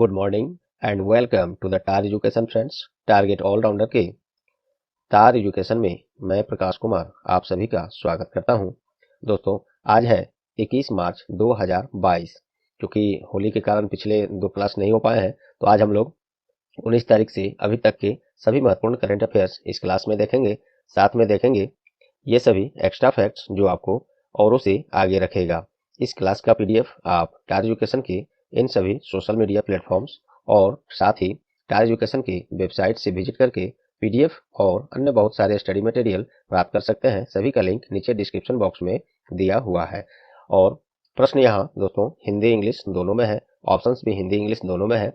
Good morning and welcome to the Tar education friends. Target allrounder के Tar education में मैं प्रकाश कुमार आप सभी का स्वागत करता हूं। दोस्तों, आज है 21 मार्च 2022। क्योंकि होली के कारण पिछले दो क्लास नहीं हो पाए हैं, तो आज हम लोग 19 तारीख से अभी तक के सभी महत्वपूर्ण करंट अफेयर्स इस क्लास में देखेंगे। साथ में देखेंगे ये सभी एक्स्ट्रा फैक्ट्स जो आपको औरों से आगे रखेगा। इस क्लास का पीडीएफ आप टार एजुकेशन के इन सभी सोशल मीडिया प्लेटफॉर्म्स और साथ ही टार एजुकेशन की वेबसाइट से विजिट करके पीडीएफ और अन्य बहुत सारे स्टडी मटेरियल प्राप्त कर सकते हैं। सभी का लिंक नीचे डिस्क्रिप्शन बॉक्स में दिया हुआ है। और प्रश्न यहाँ दोस्तों हिंदी इंग्लिश दोनों में है, ऑप्शंस भी हिंदी इंग्लिश दोनों में है।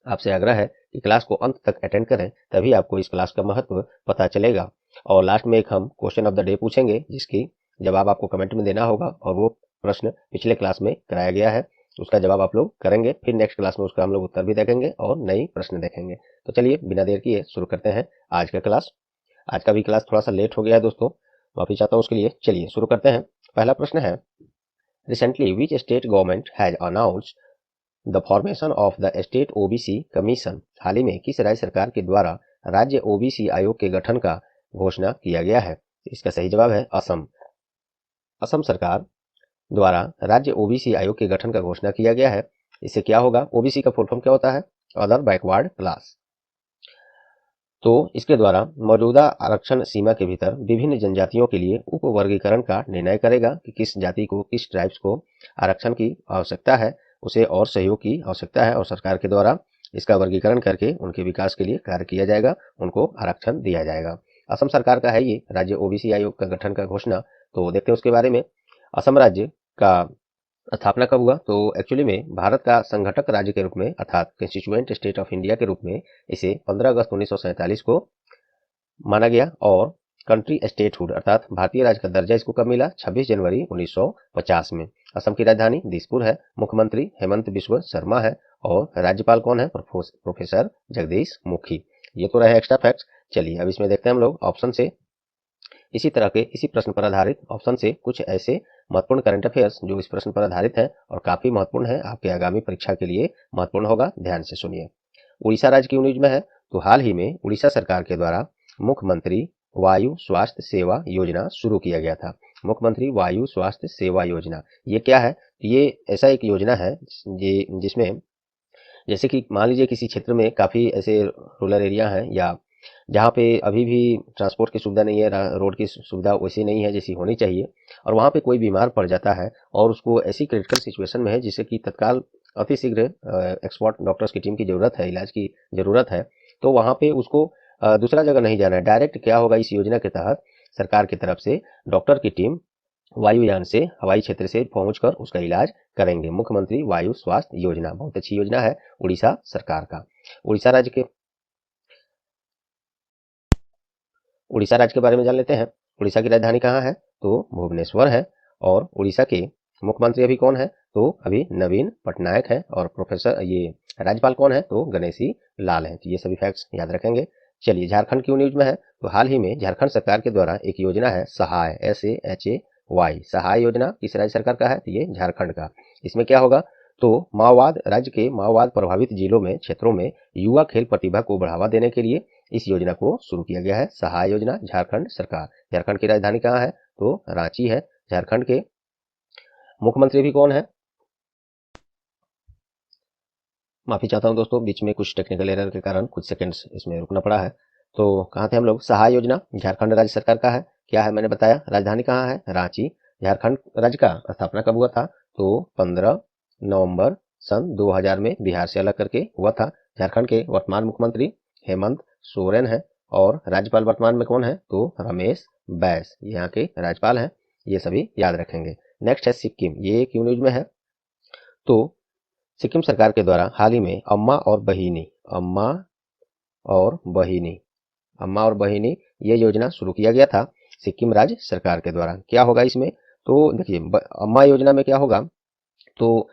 आपसे आग्रह है कि क्लास को अंत तक अटेंड करें, तभी आपको इस क्लास का महत्व पता चलेगा। और लास्ट में एक हम क्वेश्चन ऑफ द डे पूछेंगे, जिसकी जवाब आपको कमेंट में देना होगा। और वो प्रश्न पिछले क्लास में कराया गया है, उसका जवाब आप लोग करेंगे। फिर नेक्स्ट क्लास में उसका हम लोग उत्तर भी देखेंगे और नई प्रश्न देखेंगे। तो चलिए बिना देर किए शुरू करते हैं आज का क्लास। आज का भी क्लास थोड़ा सा लेट हो गया है दोस्तों, माफी चाहता हूँ उसके लिए। चलिए शुरू करते हैं। पहला प्रश्न है, recently which state government has announced the formation of the state OBC commission. हाल ही में किस राज्य सरकार के द्वारा राज्य ओबीसी आयोग के गठन का घोषणा किया गया है? इसका सही जवाब है असम। असम सरकार द्वारा राज्य ओबीसी आयोग के गठन का घोषणा किया गया है। इससे क्या होगा? ओबीसी का फुल फॉर्म क्या होता है? Other backward class. तो इसके द्वारा मौजूदा आरक्षण सीमा के भीतर विभिन्न जनजातियों के लिए उप वर्गीकरण का निर्णय करेगा कि किस जाति को, किस ट्राइब्स को आरक्षण की आवश्यकता है, उसे और सहयोग की आवश्यकता है, और सरकार के द्वारा इसका वर्गीकरण करके उनके विकास के लिए कार्य किया जाएगा, उनको आरक्षण दिया जाएगा। असम सरकार का है ये राज्य ओबीसी आयोग का गठन का घोषणा। तो देखते हैं उसके बारे में। असम राज्य का स्थापना कब हुआ? तो एक्चुअली में भारत का संघटक राज्य के रूप में अर्थात कंस्टिट्यूएंट स्टेट ऑफ इंडिया के रूप में इसे 15 अगस्त 1947 को माना गया। और कंट्री स्टेटहुड अर्थात भारतीय राज्य का दर्जा इसको कब मिला? 26 जनवरी 1950 में। असम की राजधानी दिसपुर है। मुख्यमंत्री हेमंत बिस्वा शर्मा है और राज्यपाल कौन है? प्रोफेसर जगदीश मुखी। ये तो रहे एक्स्ट्रा फैक्ट्स। चलिए अब इसमें देखते हैं हम लोग ऑप्शन से इसी तरह के इसी प्रश्न पर आधारित ऑप्शन से कुछ ऐसे महत्वपूर्ण करंट अफेयर्स जो इस प्रश्न पर आधारित है और काफी महत्वपूर्ण है, आपके आगामी परीक्षा के लिए महत्वपूर्ण होगा। ध्यान से सुनिए। उड़ीसा राज्य की न्यूज में है। तो हाल ही में उड़ीसा सरकार के द्वारा मुख्यमंत्री वायु स्वास्थ्य सेवा योजना शुरू किया गया था। मुख्यमंत्री वायु स्वास्थ्य सेवा योजना ये क्या है? ये ऐसा एक योजना है जिसमें जैसे कि मान लीजिए किसी क्षेत्र में काफी ऐसे रूरल एरिया हैं या जहाँ पे अभी भी ट्रांसपोर्ट की सुविधा नहीं है, रोड की सुविधा वैसी नहीं है जैसी होनी चाहिए, और वहाँ पे कोई बीमार पड़ जाता है और उसको ऐसी क्रिटिकल सिचुएशन में है जिससे कि तत्काल अतिशीघ्र एक्सपर्ट डॉक्टर्स की टीम की जरूरत है, इलाज की जरूरत है। तो वहाँ पे उसको दूसरा जगह नहीं जाना है, डायरेक्ट क्या होगा, इस योजना के तहत सरकार की तरफ से डॉक्टर की टीम वायुयान से, हवाई क्षेत्र से पहुंचकर उसका इलाज करेंगे। मुख्यमंत्री वायु स्वास्थ्य योजना बहुत अच्छी योजना है उड़ीसा सरकार का। उड़ीसा राज्य के बारे में जान लेते हैं। उड़ीसा की राजधानी कहाँ है? तो भुवनेश्वर है। और उड़ीसा के मुख्यमंत्री अभी कौन है? तो अभी नवीन पटनायक है। और प्रोफेसर ये राज्यपाल कौन है? तो गणेशी लाल है। तो ये सभी फैक्ट्स याद रखेंगे। चलिए झारखंड की न्यूज में है। तो हाल ही में झारखंड सरकार के द्वारा एक योजना है सहाय, SAHAY। सहाय योजना किस राज्य सरकार का है? तो ये झारखंड का। इसमें क्या होगा? तो माओवाद राज्य के माओवाद प्रभावित जिलों में, क्षेत्रों में युवा खेल प्रतिभा को बढ़ावा देने के लिए इस योजना को शुरू किया गया है। सहाय योजना झारखंड सरकार। झारखंड की राजधानी कहाँ है? तो रांची है। झारखंड के मुख्यमंत्री भी कौन है? माफी चाहता हूं दोस्तों, बीच में कुछ टेक्निकल एरर के कारण कुछ सेकंड्स इसमें रुकना पड़ा है। तो कहाँ थे हम लोग? सहाय योजना झारखंड राज्य सरकार का है। क्या है मैंने बताया, राजधानी कहाँ है? रांची। झारखंड राज्य का स्थापना कब हुआ था? तो 15 नवंबर सन 2000 में बिहार से अलग करके हुआ था। झारखंड के वर्तमान मुख्यमंत्री हेमंत सोरेन है और राज्यपाल वर्तमान में कौन है? तो रमेश बैस यहाँ के राज्यपाल हैं। ये सभी याद रखेंगे। नेक्स्ट है सिक्किम। ये क्यों न्यूज में है? तो सिक्किम सरकार के द्वारा हाल ही में अम्मा और बहिनी ये योजना शुरू किया गया था सिक्किम राज्य सरकार के द्वारा। क्या होगा इसमें? तो देखिए अम्मा योजना में क्या होगा? तो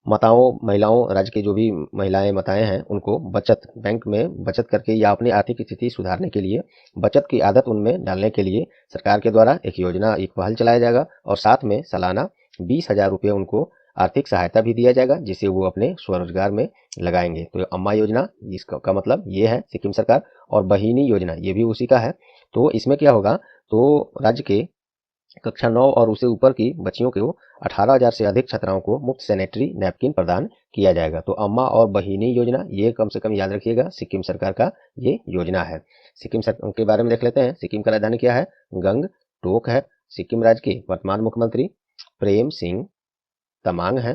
महिलाओं राज्य की जो भी महिलाएं माताएं हैं उनको बचत बैंक में बचत करके या अपनी आर्थिक स्थिति सुधारने के लिए बचत की आदत उनमें डालने के लिए सरकार के द्वारा एक योजना, एक पहल चलाया जाएगा। और साथ में सालाना 20,000 रुपये उनको आर्थिक सहायता भी दिया जाएगा, जिससे वो अपने स्वरोजगार में लगाएंगे। तो अम्मा योजना इसका का मतलब ये है सिक्किम सरकार, और बहिनी योजना ये भी उसी का है। तो इसमें क्या होगा, तो राज्य के कक्षा 9 और उससे ऊपर की बच्चियों को 18,000 से अधिक छात्राओं को मुफ्त सैनिटरी नैपकिन प्रदान किया जाएगा। तो अम्मा और बहिनी योजना ये कम से कम याद रखिएगा, सिक्किम सरकार का ये योजना है। सिक्किम सरकार के बारे में देख लेते हैं। सिक्किम का राजधानी क्या है, गंगटोक है। सिक्किम राज्य के वर्तमान मुख्यमंत्री प्रेम सिंह तमांग है,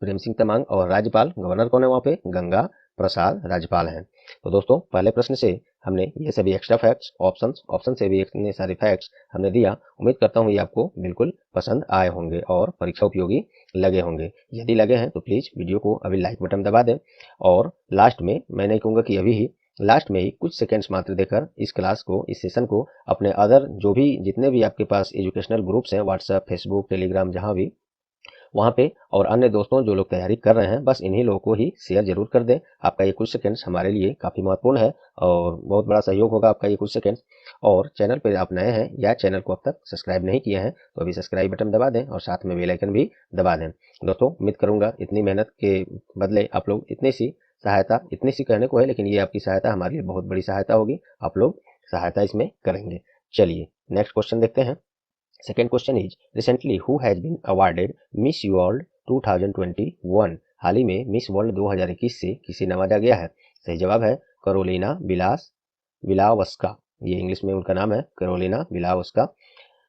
प्रेम सिंह तमांग। और राज्यपाल गवर्नर कौन है वहाँ पे, गंगा प्रसाद राज्यपाल हैं। तो दोस्तों पहले प्रश्न से हमने ये सभी एक्स्ट्रा फैक्ट्स, ऑप्शन से भी इतने सारे फैक्ट्स हमने दिया। उम्मीद करता हूँ ये आपको बिल्कुल पसंद आए होंगे और परीक्षा उपयोगी लगे होंगे। यदि लगे हैं तो प्लीज़ वीडियो को अभी लाइक बटन दबा दें, और लास्ट में मैं नहीं कहूँगा कि अभी ही, लास्ट में ही कुछ सेकेंड्स मात्र देकर इस क्लास को, इस सेशन को अपने अदर जो भी जितने भी आपके पास एजुकेशनल ग्रुप्स हैं, व्हाट्सएप, फेसबुक, टेलीग्राम, जहाँ भी, वहाँ पे और अन्य दोस्तों जो लोग तैयारी कर रहे हैं, बस इन्हीं लोगों को ही शेयर जरूर कर दें। आपका ये कुछ सेकंड्स हमारे लिए काफ़ी महत्वपूर्ण है और बहुत बड़ा सहयोग होगा आपका ये कुछ सेकंड्स। और चैनल पे आप नए हैं या चैनल को अब तक सब्सक्राइब नहीं किए हैं तो अभी सब्सक्राइब बटन दबा दें और साथ में बेल आइकन भी दबा दें। दोस्तों उम्मीद करूंगा इतनी मेहनत के बदले आप लोग इतनी सी सहायता, इतनी सी कहने को है लेकिन ये आपकी सहायता हमारे लिए बहुत बड़ी सहायता होगी, आप लोग सहायता इसमें करेंगे। चलिए नेक्स्ट क्वेश्चन देखते हैं। Second question is recently who has been awarded Miss World 2021? हाल ही में मिस वर्ल्ड 2021 से किसे नवाजा गया है? सही जवाब है करोलिना बिलावस्का। ये इंग्लिश में उनका नाम है करोलिना बिलावस्का।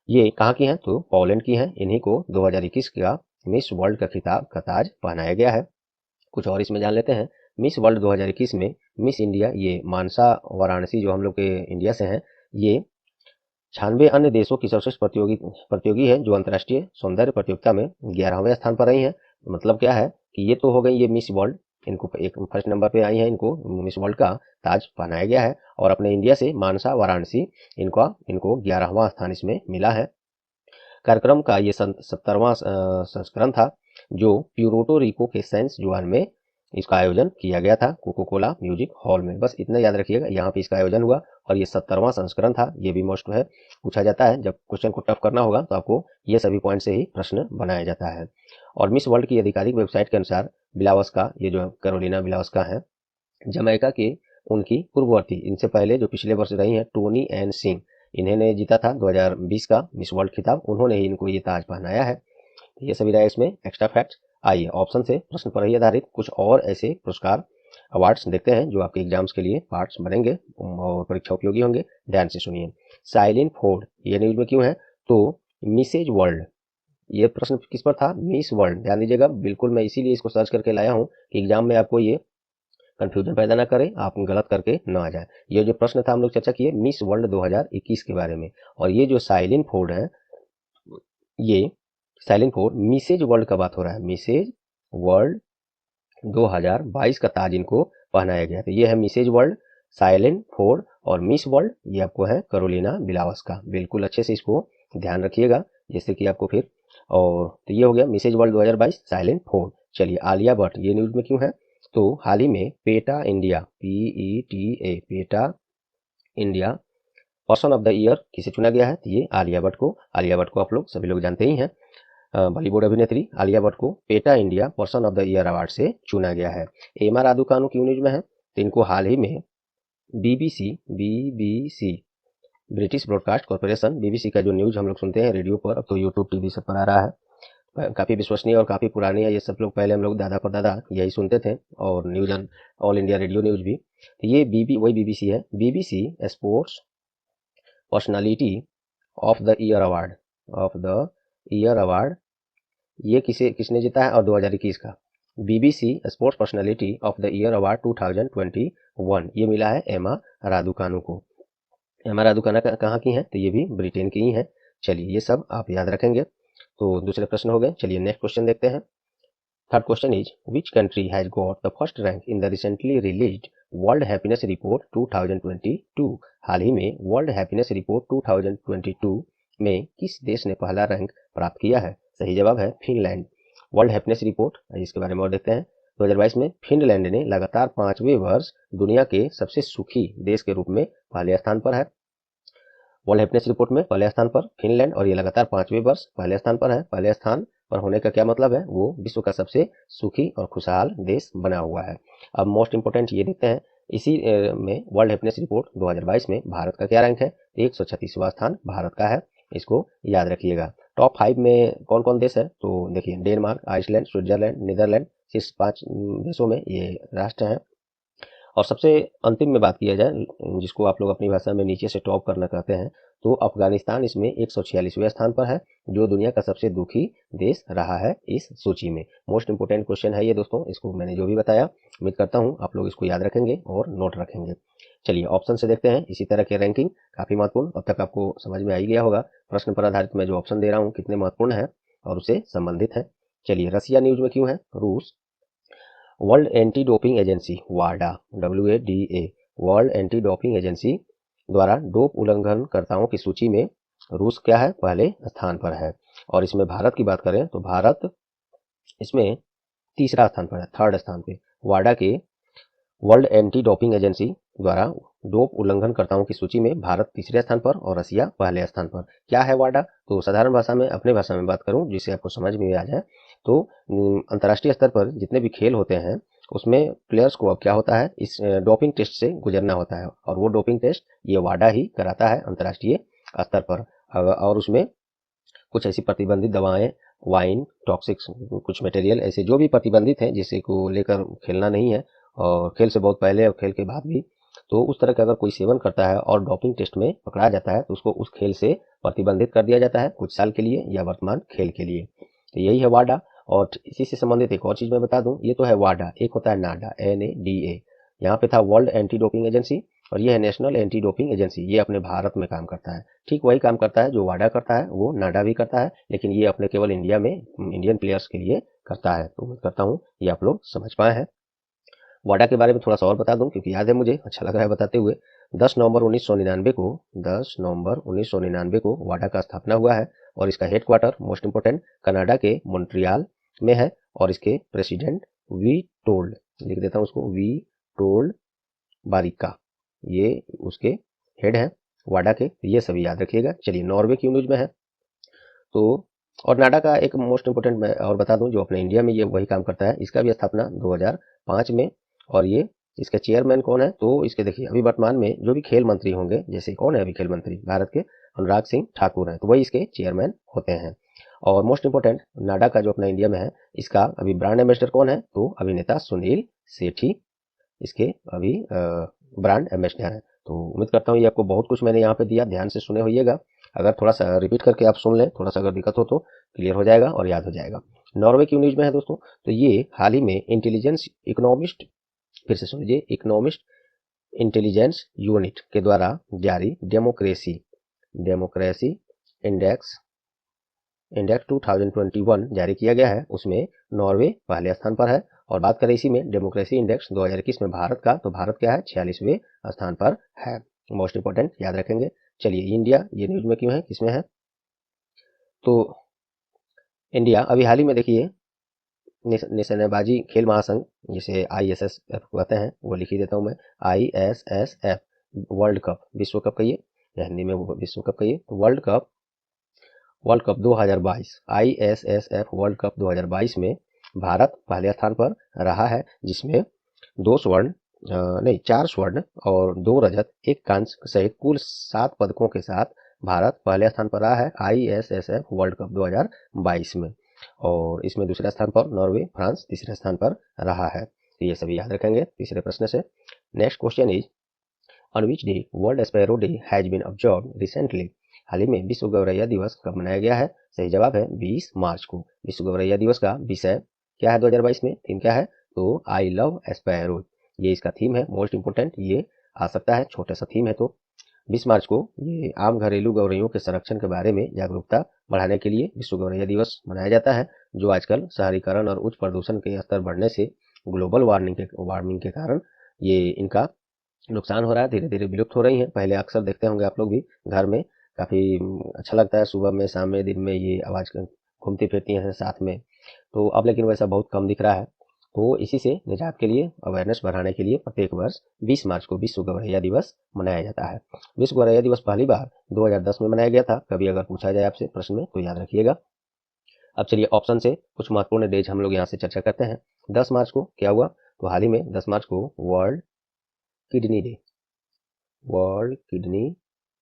ये कहाँ की हैं? तो पोलैंड की हैं। इन्हीं को 2021 का मिस वर्ल्ड का खिताब का ताज पहनाया गया है। कुछ और इसमें जान लेते हैं। मिस वर्ल्ड 2021 में मिस इंडिया ये मानसा वाराणसी जो हम लोग के इंडिया से हैं, ये 96 अन्य देशों की सर्वश्रेष्ठ प्रतियोगी है जो अंतर्राष्ट्रीय सौंदर्य प्रतियोगिता में 11वें स्थान पर रही हैं। मतलब क्या है कि ये तो हो गई ये मिस वर्ल्ड, इनको एक फर्स्ट नंबर पे आई हैं, इनको मिस वर्ल्ड का ताज पहनाया गया है। और अपने इंडिया से मानसा वाराणसी इनको 11वां स्थान इसमें मिला है। कार्यक्रम का ये 70वां संस्करण था जो प्यूर्टो रिको के सेंस जुआन में इसका आयोजन किया गया था, कोको कोला म्यूजिक हॉल में। बस इतना याद रखिएगा, यहाँ पे इसका आयोजन हुआ और ये 70वां संस्करण था। ये भी मोस्ट है पूछा जाता है, जब क्वेश्चन को टफ करना होगा तो आपको ये सभी पॉइंट से ही प्रश्न बनाया जाता है। और मिस वर्ल्ड की आधिकारिक वेबसाइट के अनुसार बिलावस्का, ये जो करोलिना बिलावस्का है, जमैका के उनकी पूर्ववर्ती, इनसे पहले जो पिछले वर्ष रही हैं टोनी एन सिंह, इन्होंने जीता था 2020 का मिस वर्ल्ड खिताब, उन्होंने ही इनको ये ताज पहनाया है। ये सभी रहा इसमें एक्स्ट्रा फैक्ट। आइए ऑप्शन से प्रश्न पर ही आधारित कुछ और ऐसे पुरस्कार, अवार्ड्स देखते हैं जो आपके एग्जाम्स के लिए पार्ट्स बनेंगे और परीक्षा उपयोगी होंगे। ध्यान से सुनिए। साइलिन फोर्ड ये न्यूज में क्यों है? तो मिसेज वर्ल्ड, ये प्रश्न किस पर था? Miss world. ध्यान दीजिएगा, बिल्कुल मैं इसीलिए इसको सर्च करके लाया हूँ कि एग्जाम में आपको ये कंफ्यूजन पैदा ना करे, आप गलत करके ना आ जाए। ये जो प्रश्न था हम लोग चर्चा किए मिस वर्ल्ड 2021 के बारे में, और ये जो साइलिन फोर्ड है, ये साइलिन फोर्ड मिसेज वर्ल्ड का बात हो रहा है। मिसेज वर्ल्ड 2022 का ताज इनको पहनाया गया था। ये है मिसेज वर्ल्ड, साइलेंट फोर्ड, और मिस वर्ल्ड ये आपको है करोलिना बिलावस्का। बिल्कुल अच्छे से इसको ध्यान रखिएगा जैसे कि आपको फिर, और तो ये हो गया मिसेज वर्ल्ड 2022 साइलेंट फोर्ड। चलिए आलिया भट्ट ये न्यूज में क्यों है? तो हाल ही में PETA India PETA PETA India person of the year किसे चुना गया है? तो ये आलिया भट्ट को। आलिया भट्ट को आप लोग सभी लोग जानते ही हैं, बॉलीवुड अभिनेत्री आलिया भट्ट को PETA India person of the year award से चुना गया है। एमा रादुकानु क्यों न्यूज में है? तो इनको हाल ही में BBC British broadcast corporation, BBC का जो न्यूज हम लोग सुनते हैं रेडियो पर, अब तो यूट्यूब TV सब पर आ रहा है, काफ़ी विश्वसनीय और काफ़ी पुरानी है। ये सब लोग पहले हम लोग दादा पर दादा यही सुनते थे, और news all India radio news भी। तो ये वही BBC है। BBC sports personality of the year award ये किसने जीता है? और 2021 का BBC sports personality of the year award 2021 ये मिला है एमा रादुकानु को। एमा रादुकानु कहाँ की हैं? तो ये भी ब्रिटेन की ही हैं। चलिए ये सब आप याद रखेंगे। तो दूसरे प्रश्न हो गए। चलिए नेक्स्ट क्वेश्चन देखते हैं। Third question is which country has got the first rank in the recently released world happiness report 2022? हाल ही में वर्ल्ड हैप्पीनेस रिपोर्ट 2022 में किस देश ने पहला रैंक प्राप्त किया है? सही जवाब है फिनलैंड। वर्ल्ड हैप्पीनेस रिपोर्ट इसके बारे में और देखते हैं। 2022 में फिनलैंड ने लगातार 5वें वर्ष दुनिया के सबसे सुखी देश के रूप में पहले स्थान पर है। वर्ल्ड हैप्पीनेस रिपोर्ट में पहले स्थान पर फिनलैंड, और ये लगातार 5वें वर्ष पहले स्थान पर है। पहले स्थान पर होने का क्या मतलब है, वो विश्व का सबसे सुखी और खुशहाल देश बना हुआ है। अब मोस्ट इंपोर्टेंट ये देखते हैं, इसी में वर्ल्ड हैप्पीनेस रिपोर्ट 2022 में भारत का क्या रैंक है, 136वां स्थान भारत का है, इसको याद रखिएगा। टॉप 5 में कौन कौन देश है, तो देखिए डेनमार्क, आइसलैंड, स्विट्जरलैंड, नीदरलैंड, शीर्ष 5 देशों में ये राष्ट्र हैं। और सबसे अंतिम में बात किया जाए, जिसको आप लोग अपनी भाषा में नीचे से टॉप करना कहते हैं, तो अफगानिस्तान इसमें 146वें स्थान पर है, जो दुनिया का सबसे दुखी देश रहा है इस सूची में। मोस्ट इंपोर्टेंट क्वेश्चन है ये दोस्तों, इसको मैंने जो भी बताया उम्मीद करता हूँ आप लोग इसको याद रखेंगे और नोट रखेंगे। चलिए ऑप्शन से देखते हैं इसी तरह के रैंकिंग, काफी महत्वपूर्ण, अब तक आपको समझ में आ ही गया होगा प्रश्न पर आधारित मैं जो ऑप्शन दे रहा हूँ कितने महत्वपूर्ण है और उससे संबंधित है। चलिए रसिया न्यूज में क्यों है, रूस, वर्ल्ड एंटी डोपिंग एजेंसी वाडा, WADA, world anti doping agency द्वारा डोप उल्लंघनकर्ताओं की सूची में रूस क्या है, पहले स्थान पर है। और इसमें भारत की बात करें तो भारत इसमें तीसरा स्थान पर है, थर्ड स्थान पे। वाडा के वर्ल्ड एंटी डोपिंग एजेंसी द्वारा डोप उल्लंघनकर्ताओं की सूची में भारत तीसरे स्थान पर और रसिया पहले स्थान पर। क्या है वाडा, तो साधारण भाषा में, अपने भाषा में बात करूं जिससे आपको समझ में आ जाए, तो अंतर्राष्ट्रीय स्तर पर जितने भी खेल होते हैं उसमें प्लेयर्स को अब क्या होता है, इस डोपिंग टेस्ट से गुजरना होता है, और वो डोपिंग टेस्ट ये वाडा ही कराता है अंतर्राष्ट्रीय स्तर पर। और उसमें कुछ ऐसी प्रतिबंधित दवाएं, वाइन, टॉक्सिक्स, कुछ मटेरियल ऐसे जो भी प्रतिबंधित हैं जिसे को लेकर खेलना नहीं है, और खेल से बहुत पहले और खेल के बाद भी, तो उस तरह का अगर कोई सेवन करता है और डोपिंग टेस्ट में पकड़ा जाता है तो उसको उस खेल से प्रतिबंधित कर दिया जाता है कुछ साल के लिए या वर्तमान खेल के लिए। तो यही है वाडा। और इसी से संबंधित एक और चीज मैं बता दूं, ये तो है वाडा, एक होता है नाडा, NADA, यहाँ पे था वर्ल्ड एंटी डोपिंग एजेंसी, और ये है नेशनल एंटी डोपिंग एजेंसी, ये अपने भारत में काम करता है। ठीक वही काम करता है जो वाडा करता है, वो नाडा भी करता है, लेकिन ये अपने केवल इंडिया में इंडियन प्लेयर्स के लिए करता है। तो उम्मीद करता हूँ ये आप लोग समझ पाए हैं। वाडा के बारे में थोड़ा सा और बता दूं क्योंकि याद है मुझे, अच्छा लग रहा है बताते हुए। 10 नवंबर 1999 को वाडा का स्थापना हुआ है, और इसका हेडक्वार्टर मोस्ट इंपोर्टेंट कनाडा के मॉन्ट्रियल में है, और इसके प्रेसिडेंट वी टोल्ड, लिख देता हूँ उसको, वी टोल्ड बारिका, ये उसके हेड हैं वाडा के, ये सभी याद रखिएगा। चलिए नॉर्वे की न्यूज में है, तो और नाडा का एक मोस्ट इंपोर्टेंट मैं और बता दूं जो अपने इंडिया में ये वही काम करता है, इसका भी स्थापना 2005 में, और ये इसके चेयरमैन कौन है, तो इसके देखिए अभी वर्तमान में जो भी खेल मंत्री होंगे, जैसे कौन है अभी खेल मंत्री भारत के, अनुराग सिंह ठाकुर हैं, तो वही इसके चेयरमैन होते हैं। और मोस्ट इंपोर्टेंट नाडा का जो अपना इंडिया में है, इसका अभी ब्रांड एम्बेसडर कौन है, तो अभिनेता सुनील सेठी इसके अभी ब्रांड एम्बेसडर है। तो उम्मीद करता हूँ ये आपको बहुत कुछ मैंने यहाँ पे दिया, ध्यान से सुने होइएगा, अगर थोड़ा सा रिपीट करके आप सुन लें, थोड़ा सा अगर दिक्कत हो तो क्लियर हो जाएगा और याद हो जाएगा। नॉर्वे की न्यूज में है दोस्तों, तो ये हाल ही में इंटेलिजेंस इकोनॉमिस्ट, फिर से सुन लीजिए, इकोनॉमिस्ट इंटेलिजेंस यूनिट के द्वारा जारी डेमोक्रेसी इंडेक्स 2021 जारी किया गया है, उसमें नॉर्वे पहले स्थान पर है। और बात करें इसी में डेमोक्रेसी इंडेक्स 2021 में भारत का, तो भारत क्या है, 46वें स्थान पर है। मोस्ट इंपोर्टेंट याद रखेंगे। चलिए इंडिया, ये न्यूज में क्यों है, किसमें है, तो इंडिया अभी हाल ही में देखिए निशानेबाजी खेल महासंघ, जिसे ISSF कहते हैं, वो लिख ही देता हूँ मैं, ISSF वर्ल्ड कप, विश्व कप कहिए या हिंदी में वो विश्व कप कहिए, तो world cup 2022, ISSF world cup 2022 में भारत पहले स्थान पर रहा है, जिसमें 4 स्वर्ण और 2 रजत, 1 कांस्य सहित कुल 7 पदकों के साथ भारत पहले स्थान पर रहा है ISSF वर्ल्ड कप 2022 में। और इसमें दूसरे स्थान पर नॉर्वे, फ्रांस तीसरे स्थान पर रहा है। तो ये सभी याद रखेंगे तीसरे प्रश्न से। Next question is, on which day world sparrow day has been observed recently, हाल ही में विश्व गौरैया दिवस कब मनाया गया है, सही जवाब है 20 मार्च को। विश्व गौरैया दिवस का विषय क्या है 2022 में, थीम क्या है, तो आई लव स्पैरो, ये इसका थीम है। मोस्ट इंपोर्टेंट ये आ सकता है, छोटा सा थीम है। तो 20 मार्च को ये आम घरेलू गौरैयों के संरक्षण के बारे में जागरूकता बढ़ाने के लिए विश्व गौरैया दिवस मनाया जाता है, जो आजकल शहरीकरण और उच्च प्रदूषण के स्तर बढ़ने से ग्लोबल वार्मिंग के कारण ये इनका नुकसान हो रहा है, धीरे धीरे विलुप्त हो रही हैं। पहले अक्सर देखते होंगे आप लोग भी घर में, काफी अच्छा लगता है, सुबह में, शाम में, दिन में ये आवाज घूमती फिरती हैं साथ में, तो अब लेकिन वैसा बहुत कम दिख रहा है। तो इसी से निजात के लिए, अवेयरनेस बढ़ाने के लिए प्रत्येक वर्ष 20 मार्च को विश्व गौरैया दिवस मनाया जाता है। विश्व गौरैया दिवस पहली बार 2010 में मनाया गया था, कभी अगर पूछा जाए आपसे प्रश्न में तो याद रखिएगा। अब चलिए ऑप्शन से कुछ महत्वपूर्ण डेज हम लोग यहाँ से चर्चा करते हैं। 10 मार्च को क्या हुआ, तो हाल ही में 10 मार्च को world kidney day, world kidney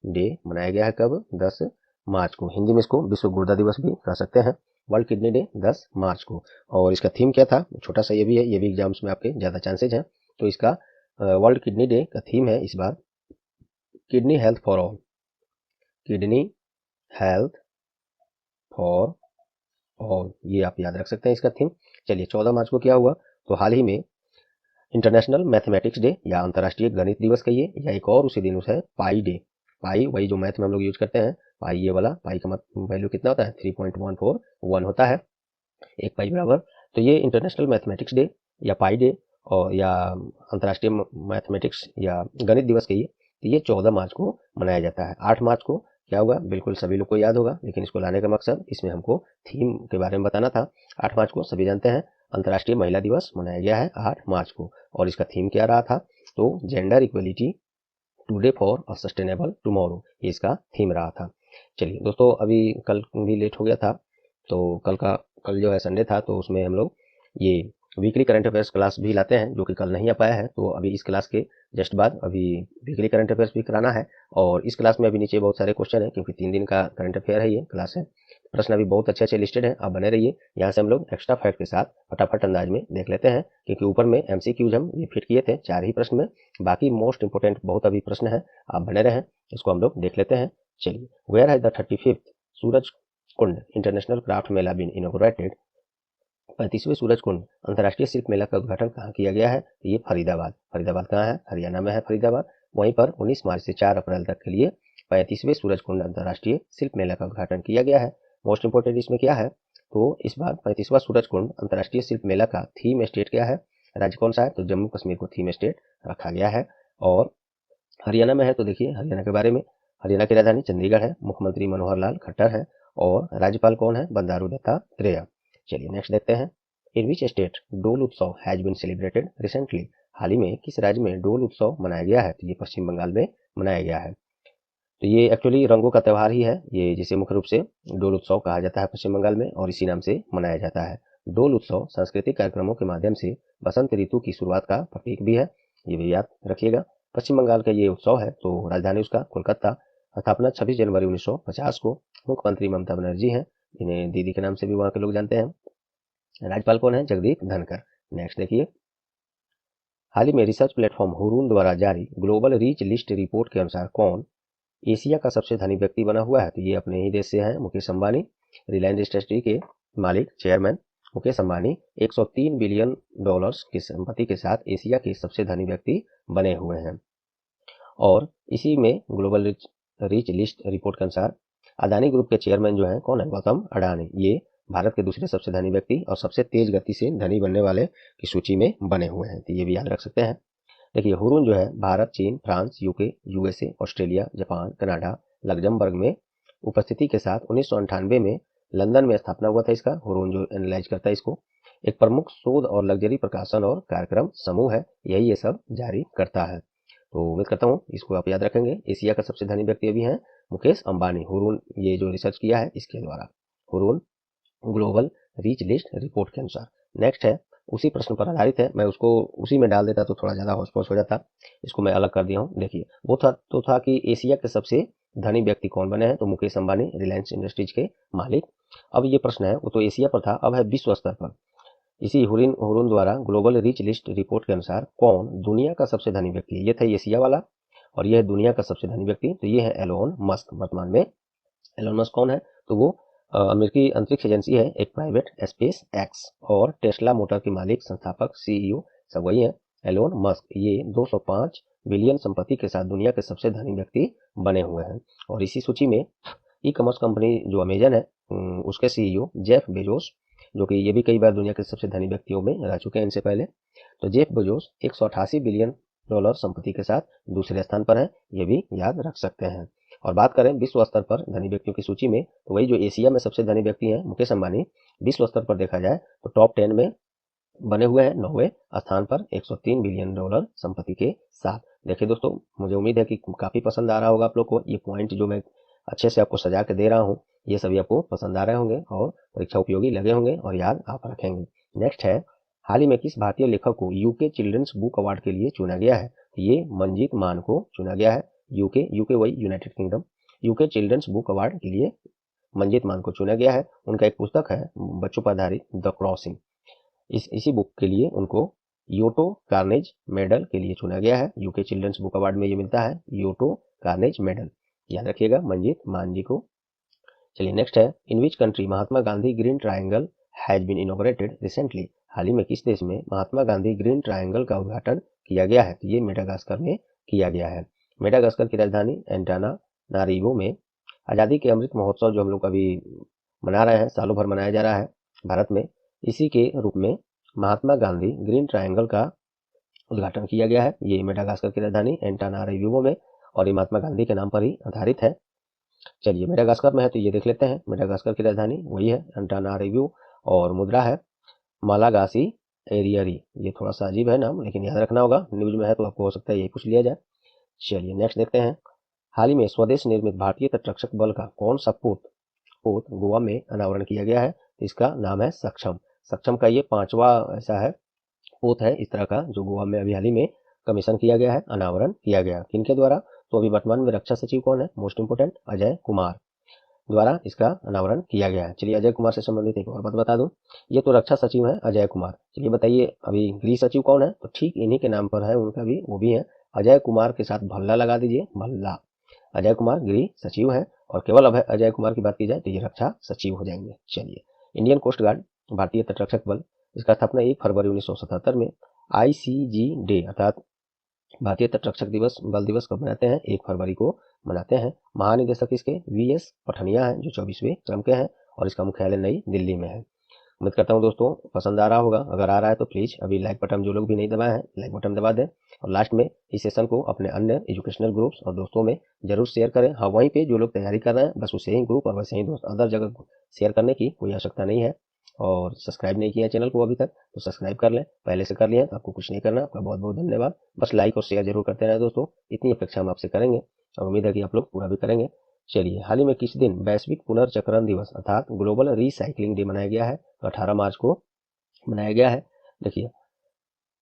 day मनाया गया है। कब, 10 मार्च को। हिंदी में इसको विश्व गुर्दा दिवस भी कह सकते हैं। वर्ल्ड किडनी डे 10 मार्च को। और इसका थीम क्या था, छोटा सा ये भी है, ये भी एग्जाम्स में आपके ज़्यादा चांसेज हैं। तो इसका वर्ल्ड किडनी डे का थीम है इस बार kidney health for all, kidney health for all, ये आप याद रख सकते हैं इसका थीम। चलिए 14 मार्च को क्या हुआ, तो हाल ही में इंटरनेशनल मैथमेटिक्स डे या अंतर्राष्ट्रीय गणित दिवस कहिए, या एक और उसी दिन है पाई डे। पाई वही जो मैथ में हम लोग यूज करते हैं, पाई ये वाला, पाई का वैल्यू कितना होता है 3.141 होता है, एक पाई बराबर। तो ये इंटरनेशनल मैथमेटिक्स डे या पाई डे और या अंतर्राष्ट्रीय मैथमेटिक्स या गणित दिवस कहिए, तो ये 14 मार्च को मनाया जाता है। 8 मार्च को क्या होगा, बिल्कुल सभी लोग को याद होगा, लेकिन इसको लाने का मकसद इसमें हमको थीम के बारे में बताना था। 8 मार्च को सभी जानते हैं अंतर्राष्ट्रीय महिला दिवस मनाया गया है 8 मार्च को। और इसका थीम क्या रहा था, तो gender equality today for a sustainable tomorrow, ये इसका थीम रहा था। चलिए दोस्तों, अभी कल भी लेट हो गया था, तो कल जो है संडे था, तो उसमें हम लोग ये वीकली करंट अफेयर्स क्लास भी लाते हैं, जो कि कल नहीं आ पाया है। तो अभी इस क्लास के जस्ट बाद अभी वीकली करंट अफेयर्स भी कराना है। और इस क्लास में अभी नीचे बहुत सारे क्वेश्चन है, क्योंकि 3 दिन का करंट अफेयर है, ये क्लास है। प्रश्न अभी बहुत अच्छे अच्छे लिस्टेड हैं, आप बने रहिए। यहाँ से हम लोग एक्स्ट्रा फैक्ट के साथ फटाफट अंदाज में देख लेते हैं, क्योंकि ऊपर में MCQs हम ये फिट किए थे 4 ही प्रश्न में, बाकी मोस्ट इंपोर्टेंट बहुत अभी प्रश्न है, आप बने रहें, इसको हम लोग देख लेते हैं। चलिए, where has the 35th Suraj Kund international craft mela been inaugurated, 35वें सूरज कुंड अंतर्राष्ट्रीय शिल्प मेला का उद्घाटन कहाँ किया गया है, तो ये फरीदाबाद। फरीदाबाद कहाँ है, हरियाणा में है फरीदाबाद। वहीं पर 19 मार्च से 4 अप्रैल तक के लिए 35वें सूरज कुंड अंतर्राष्ट्रीय शिल्प मेला का उद्घाटन किया गया है। मोस्ट इंपोर्टेंट इसमें क्या है, तो इस बार 35वां सूरज कुंड अंतर्राष्ट्रीय शिल्प मेला का थीम स्टेट क्या है, राज्य कौन सा है, तो जम्मू कश्मीर को थीम स्टेट रखा गया है। और हरियाणा में है, तो देखिए हरियाणा के बारे में, हरियाणा की राजधानी चंडीगढ़ है, मुख्यमंत्री मनोहर लाल खट्टर है, और राज्यपाल कौन है, बंडारू दत्तात्रेय। चलिए नेक्स्ट देखते हैं, इन विच स्टेट डोल उत्सव हैज बीन सेलिब्रेटेड रिसेंटली, हाल ही में किस राज्य में डोल उत्सव मनाया गया है, तो ये पश्चिम बंगाल में मनाया गया है। तो ये एक्चुअली रंगों का त्यौहार ही है ये, जिसे मुख्य रूप से डोल उत्सव कहा जाता है पश्चिम बंगाल में, और इसी नाम से मनाया जाता है। डोल उत्सव सांस्कृतिक कार्यक्रमों के माध्यम से बसंत ऋतु की शुरुआत का प्रतीक भी है, ये भी याद रखिएगा। पश्चिम बंगाल का ये उत्सव है, तो राजधानी उसका कोलकाता। स्थापना 26 जनवरी 1950 को। मुख्यमंत्री ममता बनर्जी हैं, इन्हें दीदी के नाम से भी वहाँ के लोग जानते हैं। राज्यपाल कौन है, जगदीप धनखड़। नेक्स्ट देखिए, हाल ही में रिसर्च प्लेटफॉर्म हुरून द्वारा जारी ग्लोबल रीच लिस्ट रिपोर्ट के अनुसार कौन एशिया का सबसे धनी व्यक्ति बना हुआ है, तो ये अपने ही देश से हैं, मुकेश अंबानी। रिलायंस इंडस्ट्री के मालिक chairman Mukesh Ambani 103 billion dollars की संपत्ति के साथ एशिया के सबसे धनी व्यक्ति बने हुए हैं। और इसी में ग्लोबल रीच लिस्ट रिपोर्ट के अनुसार अदानी ग्रुप के चेयरमैन जो हैं कौन है, गौतम अडानी। ये भारत के दूसरे सबसे धनी व्यक्ति और सबसे तेज गति से धनी बनने वाले की सूची में बने हुए हैं, तो ये भी याद रख सकते हैं। देखिए हुरून जो है भारत, चीन, France, UK, USA, Australia, Japan, Canada, Luxembourg में उपस्थिति के साथ 1998 में लंदन में स्थापना हुआ था इसका। हुरून जो एनालाइज करता है इसको, एक प्रमुख शोध और लग्जरी प्रकाशन और कार्यक्रम समूह है, यही ये सब जारी करता है। तो उम्मीद करता हूँ इसको आप याद रखेंगे। एशिया का सबसे धनी व्यक्ति अभी हैं मुकेश अंबानी, हुरून ये जो रिसर्च किया है इसके द्वारा, Hurun global reach list report के अनुसार। नेक्स्ट है, उसी प्रश्न पर आधारित है, मैं उसको उसी में डाल देता तो थोड़ा ज़्यादा होच-पोच हो जाता, इसको मैं अलग कर दिया हूँ। देखिए वो था कि एशिया के सबसे धनी व्यक्ति कौन बने हैं, तो मुकेश अंबानी, रिलायंस इंडस्ट्रीज के मालिक। अब ये प्रश्न है, वो तो एशिया पर था, अब है विश्व स्तर पर। इसी हुरून द्वारा ग्लोबल रीच लिस्ट रिपोर्ट के अनुसार कौन दुनिया का सबसे धनी व्यक्ति है, ये था एशिया वाला, और यह है दुनिया का सबसे धनी व्यक्ति, तो ये है एलोन मस्क। वर्तमान में एलोन मस्क कौन है, तो वो अमेरिकी अंतरिक्ष एजेंसी है एक प्राइवेट, स्पेस एक्स, और टेस्ला मोटर के मालिक, संस्थापक, CEO सब वही है, एलोन मस्क। ये 205 बिलियन संपत्ति के साथ दुनिया के सबसे धनी व्यक्ति बने हुए हैं। और इसी सूची में ई-कॉमर्स कंपनी जो अमेजन है, उसके CEO जेफ बेजोस, जो कि ये भी कई बार दुनिया के सबसे धनी व्यक्तियों में रह चुके हैं इनसे पहले। तो जेफ बेजोस 188 बिलियन डॉलर संपत्ति के साथ दूसरे स्थान पर है, ये भी याद रख सकते हैं। और बात करें विश्व स्तर पर धनी व्यक्तियों की सूची में, तो वही जो एशिया में सबसे धनी व्यक्ति हैं मुकेश अंबानी, विश्व स्तर पर देखा जाए तो टॉप 10 में बने हुए हैं, 9वें स्थान पर 103 बिलियन डॉलर संपत्ति के साथ। देखिए दोस्तों, मुझे उम्मीद है कि काफ़ी पसंद आ रहा होगा आप लोग को ये पॉइंट जो मैं अच्छे से आपको सजा के दे रहा हूँ, ये सभी आपको पसंद आ रहे होंगे और परीक्षा उपयोगी लगे होंगे और याद आप रखेंगे। नेक्स्ट है, हाल ही में किस भारतीय लेखक को यूके चिल्ड्रंस बुक अवार्ड के लिए चुना गया है? ये मंजीत मान को चुना गया है। यूके वही United Kingdom, UK children's book award के लिए मंजीत मान को चुना गया है। उनका एक पुस्तक है बच्चों पर आधारित द क्रॉसिंग, इसी बुक के लिए उनको योटो कार्नेज मेडल के लिए चुना गया है। यूके चिल्ड्रंस बुक अवार्ड में ये मिलता है योटो कार्नेज मेडल, याद रखिएगा मंजीत मान जी को। चलिए नेक्स्ट है, in which country Mahatma Gandhi green triangle has been inaugurated recently? हाल ही में किस देश में महात्मा गांधी ग्रीन ट्रायंगल का उद्घाटन किया गया है? तो ये मेडागास्कर में किया गया है। मेडागास्कर की राजधानी एंटानानारिवो में आज़ादी के अमृत महोत्सव जो हम लोग अभी मना रहे हैं, सालों भर मनाया जा रहा है भारत में, इसी के रूप में महात्मा गांधी ग्रीन ट्रायंगल का उद्घाटन किया गया है। ये मेडागास्कर की राजधानी एंटानारिवो में, और ये महात्मा गांधी के नाम पर ही आधारित है। चलिए मेडागास्कर में है तो ये देख लेते हैं, मेडागास्कर की राजधानी वही है एंटानारिवो, और मुद्रा है मालागासी एरियरी। ये थोड़ा सा अजीब है नाम, लेकिन याद रखना होगा, न्यूज में है तो आपको हो सकता है यही पूछ लिया जाए। चलिए नेक्स्ट देखते हैं, हाल ही में स्वदेश निर्मित भारतीय तटरक्षक बल का कौन सा पोत गोवा में अनावरण किया गया है? इसका नाम है सक्षम। सक्षम का ये 5वां ऐसा है पोत है इस तरह का जो गोवा में अभी हाल ही में कमीशन किया गया है, अनावरण किया गया। किनके द्वारा? तो अभी वर्तमान में रक्षा सचिव कौन है? मोस्ट इंपोर्टेंट अजय कुमार द्वारा इसका अनावरण किया गया है। चलिए अजय कुमार से संबंधित एक और बात बता दूं, ये तो रक्षा सचिव है अजय कुमार। चलिए बताइए अभी गृह सचिव कौन है? तो ठीक इन्हीं के नाम पर है उनका भी, वो भी है अजय कुमार के साथ भल्ला लगा दीजिए, भल्ला। अजय कुमार गृह सचिव है, और केवल अब अजय कुमार की बात की जाए तो ये रक्षा सचिव हो जाएंगे। चलिए इंडियन कोस्ट गार्ड भारतीय तटरक्षक बल, इसका स्थापना 1 फरवरी 1977 में ICG डे अर्थात भारतीय तटरक्षक दिवस बल दिवस कब मनाते हैं? 1 फरवरी को मनाते हैं। महानिदेशक इसके VS पठानिया हैं जो 24वें क्रम के हैं, और इसका मुख्यालय नई दिल्ली में है। उम्मीद करता हूँ दोस्तों पसंद आ रहा होगा, अगर आ रहा है तो प्लीज़ अभी लाइक बटन जो लोग भी नहीं दबाए हैं लाइक बटन दबा दें, और लास्ट में इस सेशन को अपने अन्य एजुकेशनल ग्रुप्स और दोस्तों में जरूर शेयर करें। हाँ वहीं पे जो लोग तैयारी कर रहे हैं बस उसे ही ग्रुप और वैसे ही दोस्त अदर जगह शेयर करने की कोई आवश्यकता नहीं है। और सब्सक्राइब नहीं किया चैनल को अभी तक तो सब्सक्राइब कर लें, पहले से कर लिया तो आपको कुछ नहीं करना। आपका बहुत बहुत धन्यवाद, बस लाइक और शेयर जरूर करते रहें दोस्तों, इतनी अपेक्षा हम आपसे करेंगे और उम्मीद है कि आप लोग पूरा भी करेंगे। चलिए हाल ही में किस दिन वैश्विक पुनर्चक्रण दिवस अर्थात ग्लोबल रिसाइकलिंग डे मनाया गया है? तो 18 मार्च को मनाया गया है। देखिए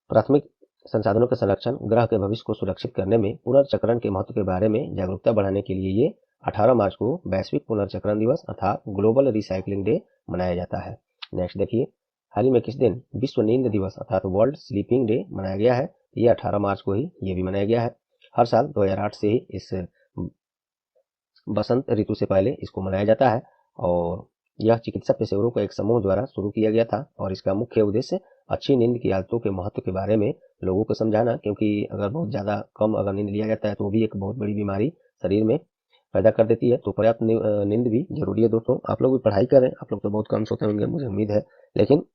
प्राथमिक संसाधनों के संरक्षण, ग्रह के भविष्य को सुरक्षित करने में पुनर्चक्रण के महत्व के बारे में जागरूकता बढ़ाने के लिए ये 18 मार्च को वैश्विक पुनर्चक्रण दिवस अर्थात ग्लोबल रिसाइकलिंग डे मनाया जाता है। नेक्स्ट देखिए, हाल ही में किस दिन विश्व नींद दिवस अर्थात वर्ल्ड स्लीपिंग डे मनाया गया है? ये 18 मार्च को ही ये भी मनाया गया है। हर साल 2008 से ही इस बसंत ऋतु से पहले इसको मनाया जाता है, और यह चिकित्सा पेशेवरों को एक समूह द्वारा शुरू किया गया था, और इसका मुख्य उद्देश्य अच्छी नींद की आदतों के महत्व के बारे में लोगों को समझाना, क्योंकि अगर बहुत ज़्यादा कम अगर नींद लिया जाता है तो वो भी एक बहुत बड़ी बीमारी शरीर में पैदा कर देती है। तो पर्याप्त नींद भी जरूरी है दोस्तों। आप लोग भी पढ़ाई करें, आप लोग तो बहुत कम सोते होंगे मुझे उम्मीद है, लेकिन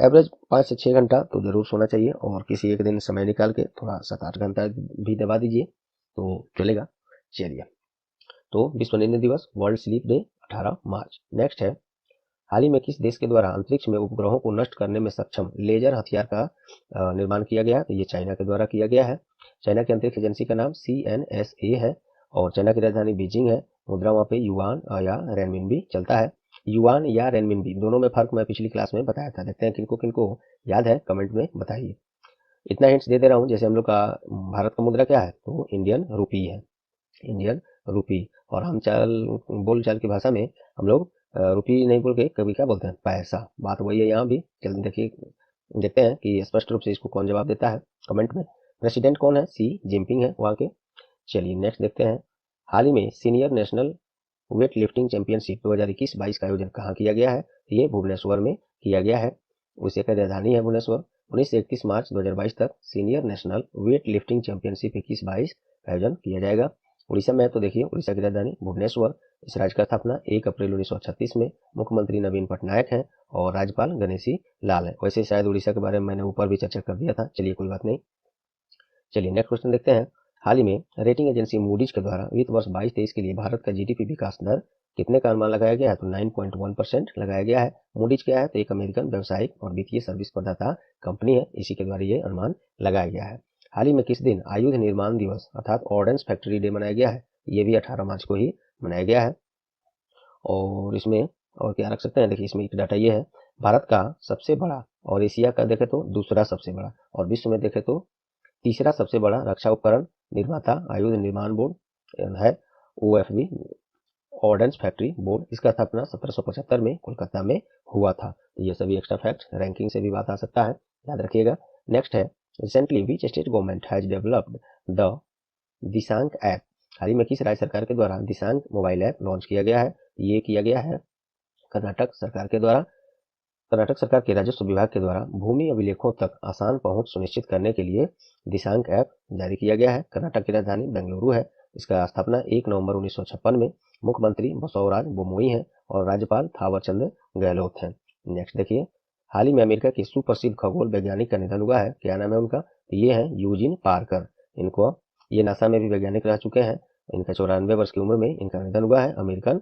एवरेज 5 से 6 घंटा तो जरूर सोना चाहिए, और किसी एक दिन समय निकाल के थोड़ा 7-8 घंटा भी दबा दीजिए तो चलेगा। चलिए तो विश्व नींद दिवस वर्ल्ड स्लीप डे 18 मार्च। नेक्स्ट है, हाल ही में किस देश के द्वारा अंतरिक्ष में उपग्रहों को नष्ट करने में सक्षम लेजर हथियार का निर्माण किया गया? तो ये चाइना के द्वारा किया गया है। चाइना की अंतरिक्ष एजेंसी का नाम CNSA है, और चाइना की राजधानी बीजिंग है। मुद्रा वहाँ पे युआन या रेनमिनबी चलता है। युआन या रेनमिनबी दोनों में फर्क मैं पिछली क्लास में बताया था, देखते हैं किनको किनको याद है कमेंट में बताइए। इतना हिंट्स दे दे रहा हूँ, जैसे हम लोग का भारत का मुद्रा क्या है? तो इंडियन रूपी है, इंडियन रूपी। और हम बोलचाल की भाषा में हम लोग रुपी नहीं बोल के कभी क्या बोलते हैं? पैसा। बात वही है यहाँ भी। चलिए देखिए, देखते हैं कि स्पष्ट रूप से इसको कौन जवाब देता है कमेंट में। प्रेसिडेंट कौन है? सी जिनपिंग है वहाँ के। चलिए नेक्स्ट देखते हैं, हाल ही में senior national weight lifting championship 2021-22 का आयोजन कहाँ किया गया है? ये भुवनेश्वर में किया गया है, उसी का राजधानी है भुवनेश्वर। 19 से 31 मार्च 2022 तक senior national weight lifting championship 21-22 का आयोजन किया जाएगा। उड़ीसा में है तो देखिए उड़ीसा की राजधानी भुवनेश्वर। इस राज्य का स्थापना 1 अप्रैल 1936 में मुख्यमंत्री नवीन पटनायक हैं और राज्यपाल गणेशी लाल है। वैसे शायद उड़ीसा के बारे में मैंने ऊपर भी चर्चा कर दिया था, चलिए कोई बात नहीं। चलिए नेक्स्ट क्वेश्चन देखते हैं, हाल ही में रेटिंग एजेंसी मूडीज के द्वारा वित्त वर्ष 22-23 के लिए भारत का GDP विकास दर कितने का अनुमान लगाया गया है? तो 9.1% लगाया गया है। मूडीज क्या है? तो एक अमेरिकन व्यावसायिक और वित्तीय सर्विस प्रदाता कंपनी है, इसी के द्वारा ये अनुमान लगाया गया है। हाल ही में किस दिन आयुध निर्माण दिवस अर्थात ऑर्डेंस फैक्ट्री डे मनाया गया है? ये भी 18 मार्च को ही मनाया गया है। और इसमें और क्या रख सकते हैं, देखिए इसमें एक डाटा ये है, भारत का सबसे बड़ा और एशिया का देखें तो दूसरा सबसे बड़ा और विश्व में देखें तो तीसरा सबसे बड़ा रक्षा उपकरण निर्माता आयुध निर्माण बोर्ड है OFB, ऑर्डेंस फैक्ट्री बोर्ड। इसका स्थापना 1775 में कोलकाता में हुआ था। तो ये सभी एक्स्ट्रा फैक्ट, रैंकिंग से भी बात आ सकता है, याद रखिएगा। नेक्स्ट है, recently which state government has developed the Dishank app. हाल ही में किस राज्य सरकार के द्वारा दिशांक मोबाइल ऐप लॉन्च किया गया है? ये किया गया है कर्नाटक सरकार के द्वारा। कर्नाटक सरकार के राजस्व विभाग के द्वारा भूमि अभिलेखों तक आसान पहुंच सुनिश्चित करने के लिए दिशांक ऐप जारी किया गया है। कर्नाटक की राजधानी बेंगलुरु है। इसका स्थापना 1 नवंबर 1956 में मुख्यमंत्री बसवराज बोमोई हैं और राज्यपाल थावरचंद गहलोत हैं। नेक्स्ट देखिए, हाल ही में अमेरिका के सुप्रसिद्ध खगोल वैज्ञानिक का निधन हुआ है। क्या नाम है उनका? ये है यूजिन पार्कर। इनको ये नासा में भी वैज्ञानिक रह चुके हैं। इनका 94 वर्ष की उम्र में इनका निधन हुआ है। अमेरिकन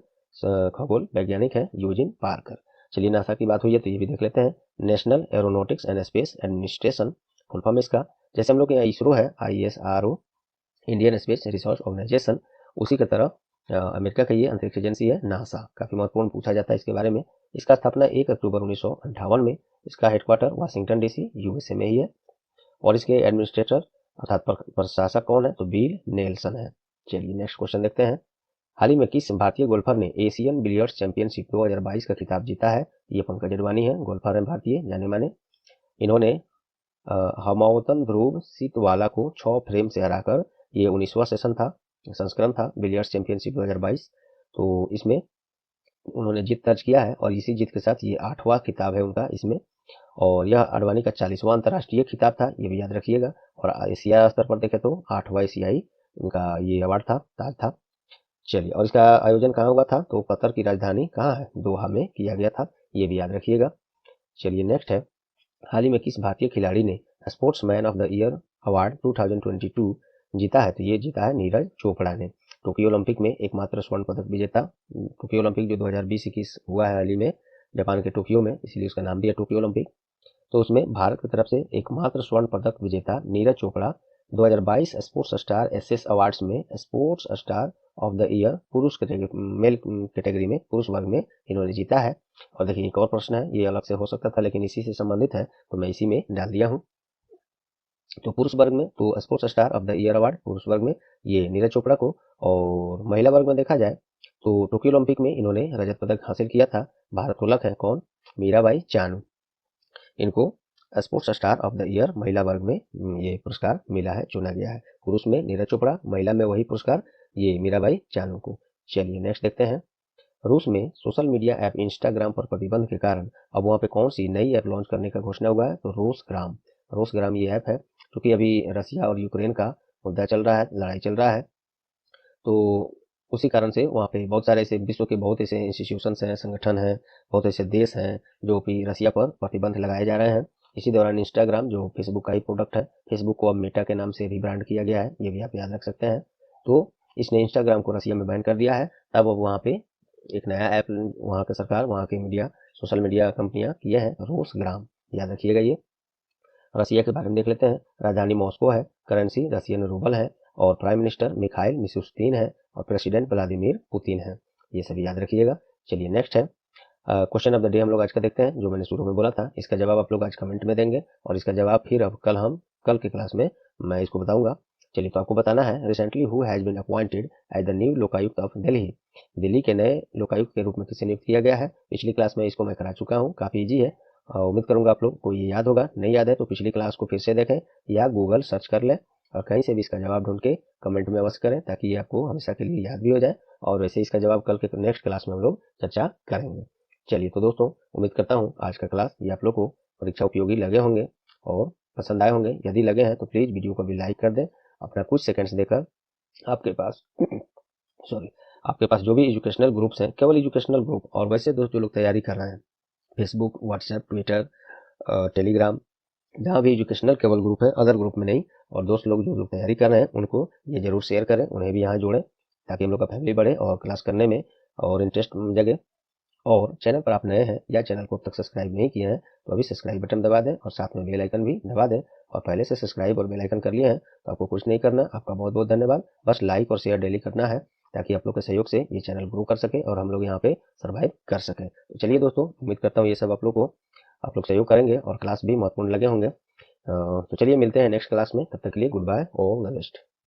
खगोल वैज्ञानिक है यूजिन पार्कर। चलिए, नासा की बात हुई है तो ये भी देख लेते हैं। National Aeronautics and Space Administration, full form इसका। जैसे हम लोग के यहाँ इसरो है, ISRO, Indian Space Research Organisation, उसी की तरह अमेरिका का ये अंतरिक्ष एजेंसी है नासा। काफी महत्वपूर्ण पूछा जाता है इसके बारे में। इसका स्थापना 1 अक्टूबर 1958 में। इसका हेडक्वार्टर वाशिंगटन DC USA में ही है। और इसके एडमिनिस्ट्रेटर अर्थात प्रशासक कौन है? तो बिल नेल्सन है। चलिए नेक्स्ट क्वेश्चन देखते हैं। हाल ही में किस भारतीय गोल्फर ने एशियन बिलियर्ड्स चैंपियनशिप 2022 का खिताब जीता है? ये पंकज अडवाणी है, गोल्फर है भारतीय जाने माने। इन्होंने हमावतन ध्रुव सीतवाला को 6 फ्रेम से हराकर, ये 19वां संस्करण था बिलियर्ड्स चैंपियनशिप 2022। तो इसमें उन्होंने जीत दर्ज किया है और इसी जीत के साथ ये 8वां खिताब है उनका इसमें। और यह अडवाणी का 40वां अंतर्राष्ट्रीय खिताब था, ये भी याद रखिएगा। और एशिया स्तर पर देखें तो 8वां एशियाई इनका ये अवार्ड था, ताज था। चलिए, और इसका आयोजन कहाँ हुआ था? तो कतर की राजधानी कहाँ है? दोहा में किया गया था, ये भी याद रखिएगा। चलिए नेक्स्ट है, हाल ही में किस भारतीय खिलाड़ी ने sportsman of the year award 2022 जीता है? तो ये जीता है नीरज चोपड़ा ने। टोक्यो ओलंपिक में एकमात्र स्वर्ण पदक विजेता, टोक्यो ओलंपिक जो 2020-21 हुआ है हाल ही में जापान के टोक्यो में, इसलिए उसका नाम भी है टोक्यो ओलंपिक। तो उसमें भारत की तरफ से एकमात्र स्वर्ण पदक विजेता Neeraj Chopra 2022 sports star SS awards में sports star of the year पुरुष मेल कैटेगरी में, पुरुष वर्ग में इन्होंने जीता है। और देखिए एक और प्रश्न है, ये अलग से हो सकता था लेकिन इसी से संबंधित है तो मैं इसी में डाल दिया हूँ। तो पुरुष वर्ग में तो sports star of the year award पुरुष वर्ग में ये नीरज चोपड़ा को, और महिला वर्ग में देखा जाए तो टोक्यो ओलंपिक में इन्होंने रजत पदक हासिल किया था। भारत्तोलक है कौन? मीराबाई चानू। इनको sports star of the year महिला वर्ग में ये पुरस्कार मिला है, चुना गया है। पुरुष में नीरज चोपड़ा, महिला में वही पुरस्कार ये मीराबाई चानू को। चलिए नेक्स्ट देखते हैं। रूस में सोशल मीडिया ऐप इंस्टाग्राम पर प्रतिबंध के कारण अब वहां पे कौन सी नई ऐप लॉन्च करने का घोषणा हुआ है? तो रोसग्राम ये ऐप है, क्योंकि अभी रसिया और यूक्रेन का मुद्दा चल रहा है, लड़ाई चल रहा है, तो उसी कारण से वहाँ पे बहुत सारे ऐसे विश्व के बहुत ऐसे इंस्टीट्यूशंस हैं, संगठन हैं, बहुत ऐसे देश हैं जो कि रसिया पर प्रतिबंध लगाए जा रहे हैं। इसी दौरान इंस्टाग्राम जो फेसबुक का ही प्रोडक्ट है, फेसबुक को अब मेटा के नाम से रिब्रांड किया गया है, ये भी आप याद रख सकते हैं। तो इसने इंस्टाग्राम को रसिया में बैन कर दिया है। तब अब वहाँ पे एक नया ऐप वहाँ की सरकार, वहाँ की मीडिया, सोशल मीडिया कंपनियां किए हैं, रोसग्राम, याद रखिएगा ये। रसिया के बारे में देख लेते हैं। राजधानी मॉस्को है, करेंसी रसियन रूबल है, और प्राइम मिनिस्टर मिखाइल मिशुस्तिन है, और प्रेसिडेंट व्लादिमीर पुतिन है। ये सभी याद रखिएगा। चलिए नेक्स्ट है क्वेश्चन ऑफ द डे हम लोग आज का देखते हैं, जो मैंने शुरू में बोला था। इसका जवाब आप लोग आज कमेंट में देंगे और इसका जवाब फिर अब कल की क्लास में मैं इसको बताऊंगा। चलिए, तो आपको बताना है, recently who has been appointed as the new Lokayukta of Delhi. Delhi के नए लोकायुक्त के रूप में किसे नियुक्त किया गया है? पिछली क्लास में इसको मैं करा चुका हूँ, काफी इजी है। उम्मीद करूंगा आप लोग को ये याद होगा। नहीं याद है तो पिछली क्लास को फिर से देखें या गूगल सर्च कर लें और कहीं से भी इसका जवाब ढूंढ के कमेंट में अवश्य करें, ताकि ये आपको हमेशा के लिए याद भी हो जाए। और वैसे इसका जवाब कल के नेक्स्ट क्लास में हम लोग चर्चा करेंगे। चलिए, तो दोस्तों उम्मीद करता हूँ आज का क्लास ये आप लोग को परीक्षा उपयोगी लगे होंगे और पसंद आए होंगे। यदि लगे हैं तो प्लीज वीडियो को भी लाइक कर दें। अपना कुछ सेकंड्स देकर आपके पास आपके पास जो भी एजुकेशनल ग्रुप्स हैं, केवल एजुकेशनल ग्रुप, और वैसे दोस्त जो लोग तैयारी कर रहे हैं, फेसबुक, व्हाट्सएप, ट्विटर, टेलीग्राम, जहाँ भी एजुकेशनल केवल ग्रुप है, अदर ग्रुप में नहीं, और दोस्त लोग जो लोग तैयारी कर रहे हैं उनको ये जरूर शेयर करें, उन्हें भी यहाँ जोड़ें, ताकि हम लोग का फैमिली बढ़े और क्लास करने में और इंटरेस्ट जगे। और चैनल पर आप नए हैं या चैनल को अब तक सब्सक्राइब नहीं किए हैं तो अभी सब्सक्राइब बटन दबा दें और साथ में बेल आइकन भी दबा दें। और पहले से सब्सक्राइब और बेल आइकन कर लिए हैं तो आपको कुछ नहीं करना। आपका बहुत बहुत धन्यवाद। बस लाइक और शेयर डेली करना है ताकि आप लोग के सहयोग से ये चैनल ग्रो कर सके और हम लोग यहाँ पे सर्वाइव कर सकें। तो चलिए दोस्तों, उम्मीद करता हूँ ये सब आप लोग सहयोग करेंगे और क्लास भी महत्वपूर्ण लगे होंगे। तो चलिए मिलते हैं नेक्स्ट क्लास में, तब तक के लिए good bye, all the best.